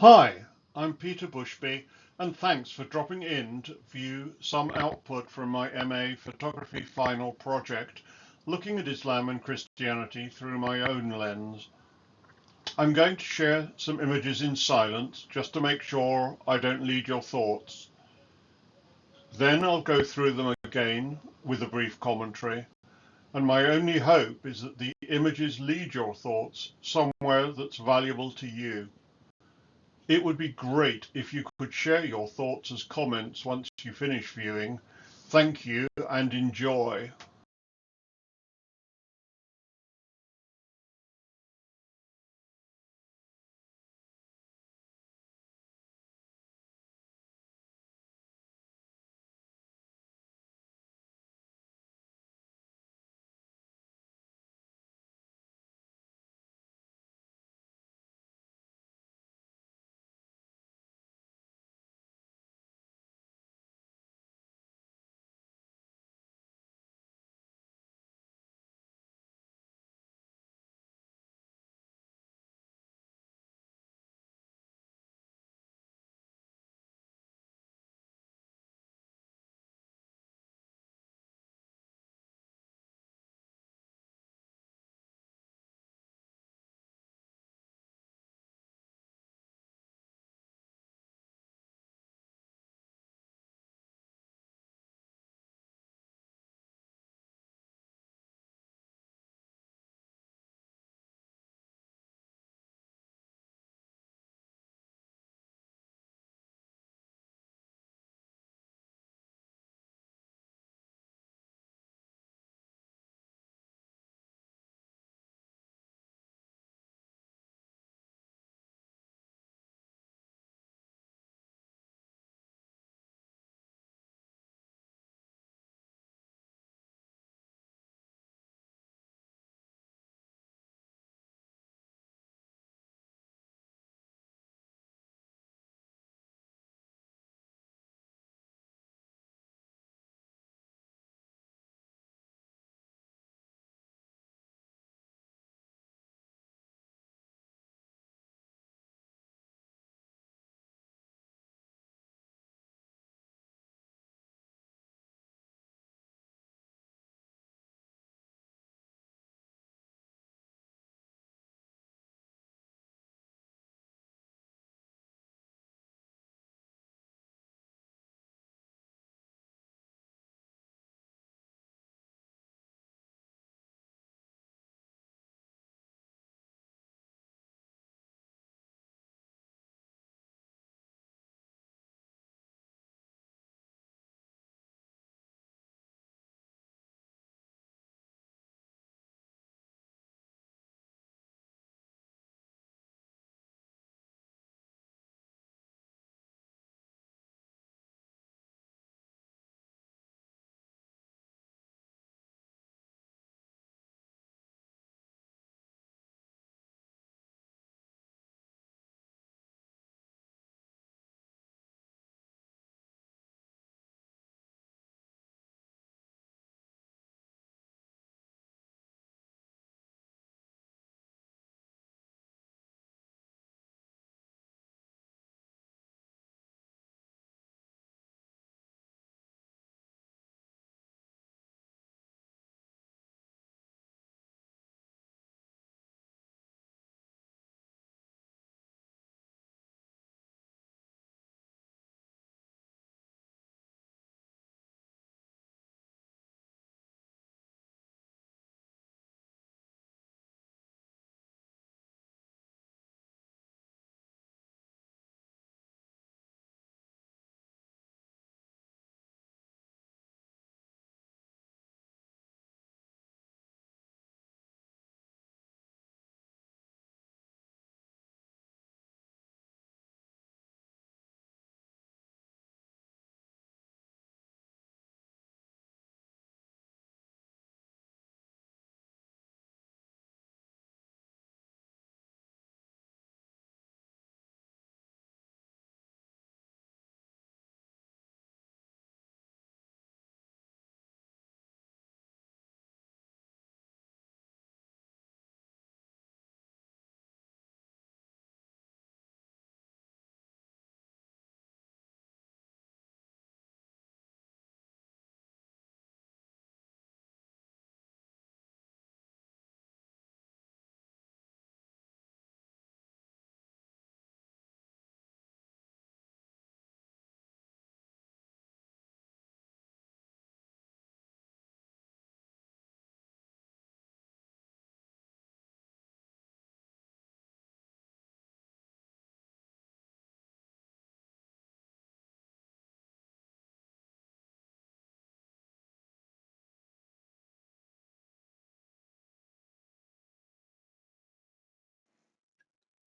Hi, I'm Peter Bushby, and thanks for dropping in to view some output from my MA Photography final project, looking at Islam and Christianity through my own lens. I'm going to share some images in silence, just to make sure I don't lead your thoughts. Then I'll go through them again with a brief commentary, and my only hope is that the images lead your thoughts somewhere that's valuable to you. It would be great if you could share your thoughts as comments once you finish viewing. Thank you and enjoy.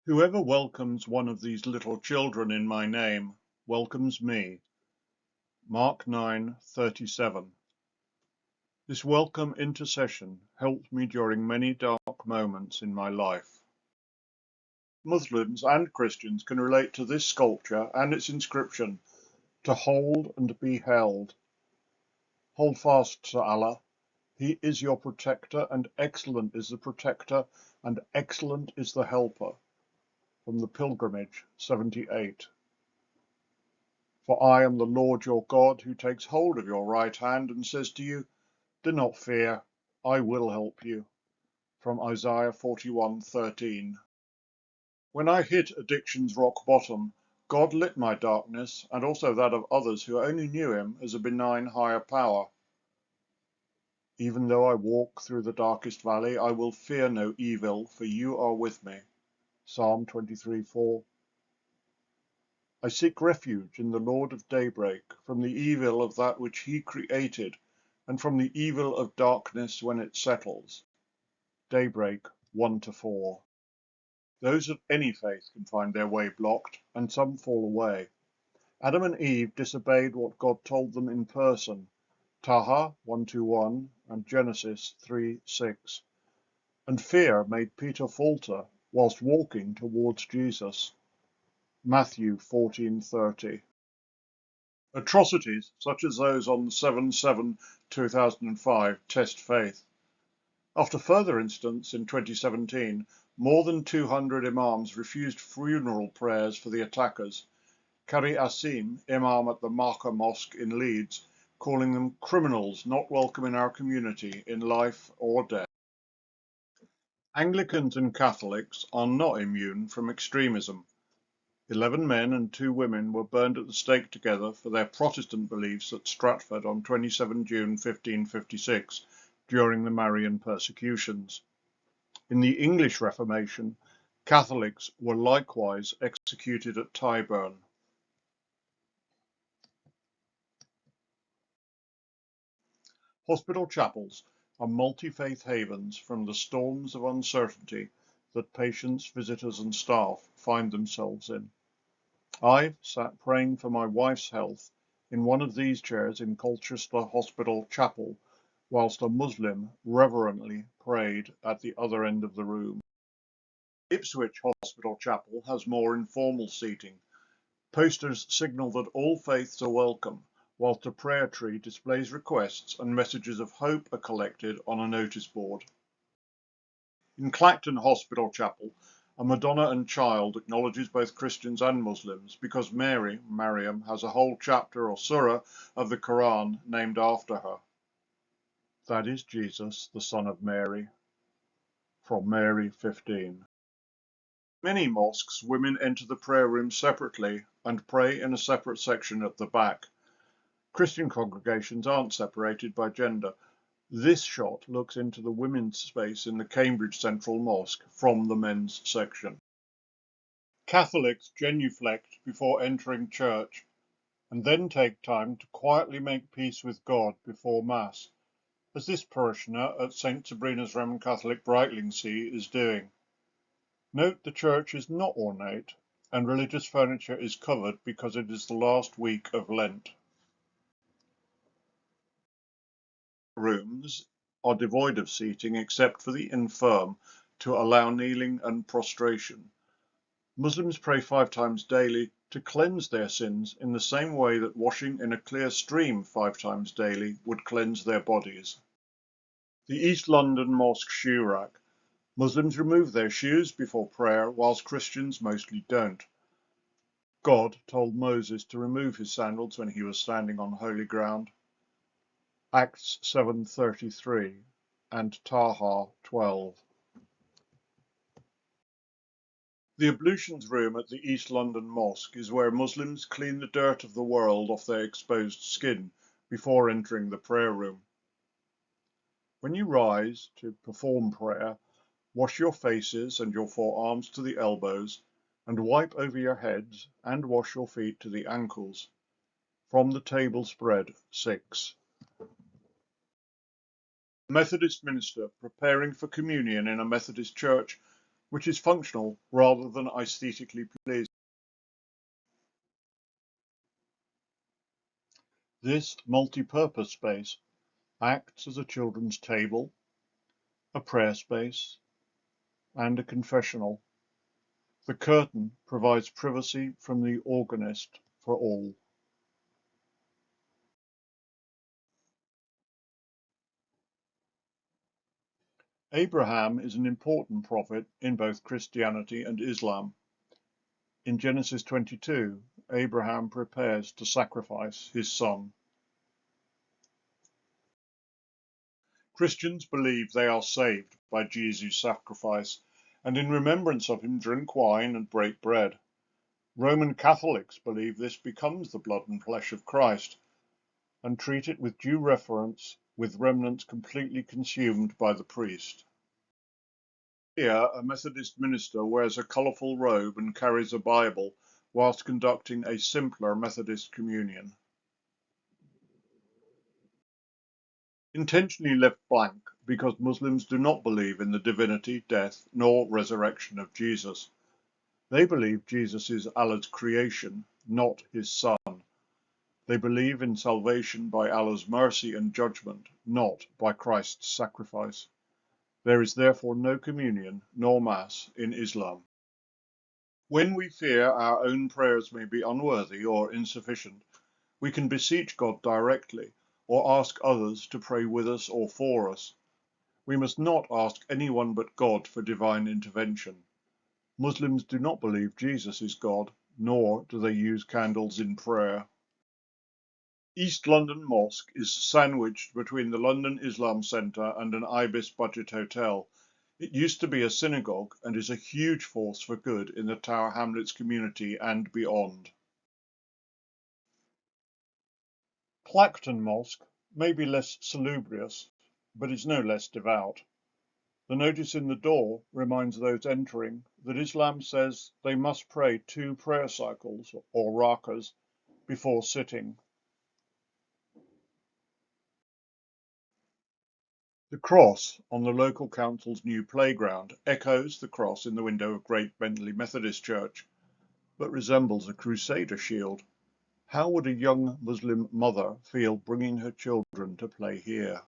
Whoever welcomes one of these little children in my name welcomes me. Mark 9:37. This welcome intercession helped me during many dark moments in my life. Muslims and Christians can relate to this sculpture and its inscription, to hold and be held. Hold fast to Allah. He is your protector, and excellent is the protector, and excellent is the helper. From the Pilgrimage, 78. For I am the Lord your God, who takes hold of your right hand and says to you, do not fear, I will help you. From Isaiah 41:13. When I hit addiction's rock bottom, God lit my darkness and also that of others who only knew him as a benign higher power. Even though I walk through the darkest valley, I will fear no evil, for you are with me. Psalm 23:4. I seek refuge in the Lord of daybreak, from the evil of that which he created, and from the evil of darkness when it settles. Daybreak 1-4. Those of any faith can find their way blocked, and some fall away. Adam and Eve disobeyed what God told them in person, Taha 1:1 and Genesis 3:6. And fear made Peter falter whilst walking towards Jesus. Matthew 14:30. Atrocities such as those on 7/7/2005 test faith. After further incidents in 2017, more than 200 imams refused funeral prayers for the attackers. Qari Asim, imam at the Makkah Mosque in Leeds, calling them criminals not welcome in our community in life or death. Anglicans and Catholics are not immune from extremism. 11 men and 2 women were burned at the stake together for their Protestant beliefs at Stratford on 27 June 1556 during the Marian persecutions. In the English Reformation, Catholics were likewise executed at Tyburn. Hospital chapels are multi-faith havens from the storms of uncertainty that patients, visitors and staff find themselves in. I've sat praying for my wife's health in one of these chairs in Colchester Hospital Chapel, whilst a Muslim reverently prayed at the other end of the room. Ipswich Hospital Chapel has more informal seating. Posters signal that all faiths are welcome, whilst a prayer tree displays requests and messages of hope are collected on a notice board. In Clacton Hospital Chapel, a Madonna and Child acknowledges both Christians and Muslims because Mary, Maryam, has a whole chapter or surah of the Quran named after her. That is Jesus, the son of Mary. From Mary 15. Many mosques, women enter the prayer room separately and pray in a separate section at the back. Christian congregations aren't separated by gender. This shot looks into the women's space in the Cambridge Central Mosque from the men's section. Catholics genuflect before entering church and then take time to quietly make peace with God before Mass, as this parishioner at St. Sabrina's Roman Catholic Brightlingsea is doing. Note the church is not ornate and religious furniture is covered because it is the last week of Lent. Rooms are devoid of seating except for the infirm to allow kneeling and prostration. Muslims pray 5 times daily to cleanse their sins in the same way that washing in a clear stream 5 times daily would cleanse their bodies. The East London Mosque shoe rack. Muslims remove their shoes before prayer, whilst Christians mostly don't. God told Moses to remove his sandals when he was standing on holy ground. Acts 7:33 and Taha 12. The ablutions room at the East London Mosque is where Muslims clean the dirt of the world off their exposed skin before entering the prayer room. When you rise to perform prayer, wash your faces and your forearms to the elbows, and wipe over your heads and wash your feet to the ankles. From the Table Spread 6. Methodist minister preparing for communion in a Methodist church which is functional rather than aesthetically pleasing. This multi-purpose space acts as a children's table, a prayer space, and a confessional. The curtain provides privacy from the organist for all. Abraham is an important prophet in both Christianity and Islam. In Genesis 22, Abraham prepares to sacrifice his son. Christians believe they are saved by Jesus' sacrifice, and in remembrance of him drink wine and break bread. Roman Catholics believe this becomes the blood and flesh of Christ, and treat it with due reverence, with remnants completely consumed by the priest. Here, a Methodist minister wears a colourful robe and carries a Bible whilst conducting a simpler Methodist communion. Intentionally left blank because Muslims do not believe in the divinity, death, nor resurrection of Jesus. They believe Jesus is Allah's creation, not his son. They believe in salvation by Allah's mercy and judgment, not by Christ's sacrifice. There is therefore no communion nor Mass in Islam. When we fear our own prayers may be unworthy or insufficient, we can beseech God directly or ask others to pray with us or for us. We must not ask anyone but God for divine intervention. Muslims do not believe Jesus is God, nor do they use candles in prayer. East London Mosque is sandwiched between the London Islam Centre and an Ibis budget hotel. It used to be a synagogue and is a huge force for good in the Tower Hamlets community and beyond. Clacton Mosque may be less salubrious, but is no less devout. The notice in the door reminds those entering that Islam says they must pray 2 prayer cycles, or rakas, before sitting. The cross on the local council's new playground echoes the cross in the window of Great Bentley Methodist Church, but resembles a Crusader shield. How would a young Muslim mother feel bringing her children to play here?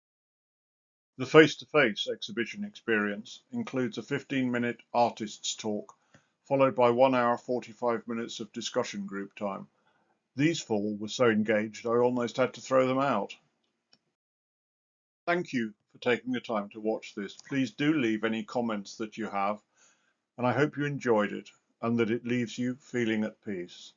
The face-to-face exhibition experience includes a 15-minute artist's talk, followed by 1 hour 45 minutes of discussion group time. These 4 were so engaged I almost had to throw them out. Thank you for taking the time to watch this. Please do leave any comments that you have, and I hope you enjoyed it and that it leaves you feeling at peace.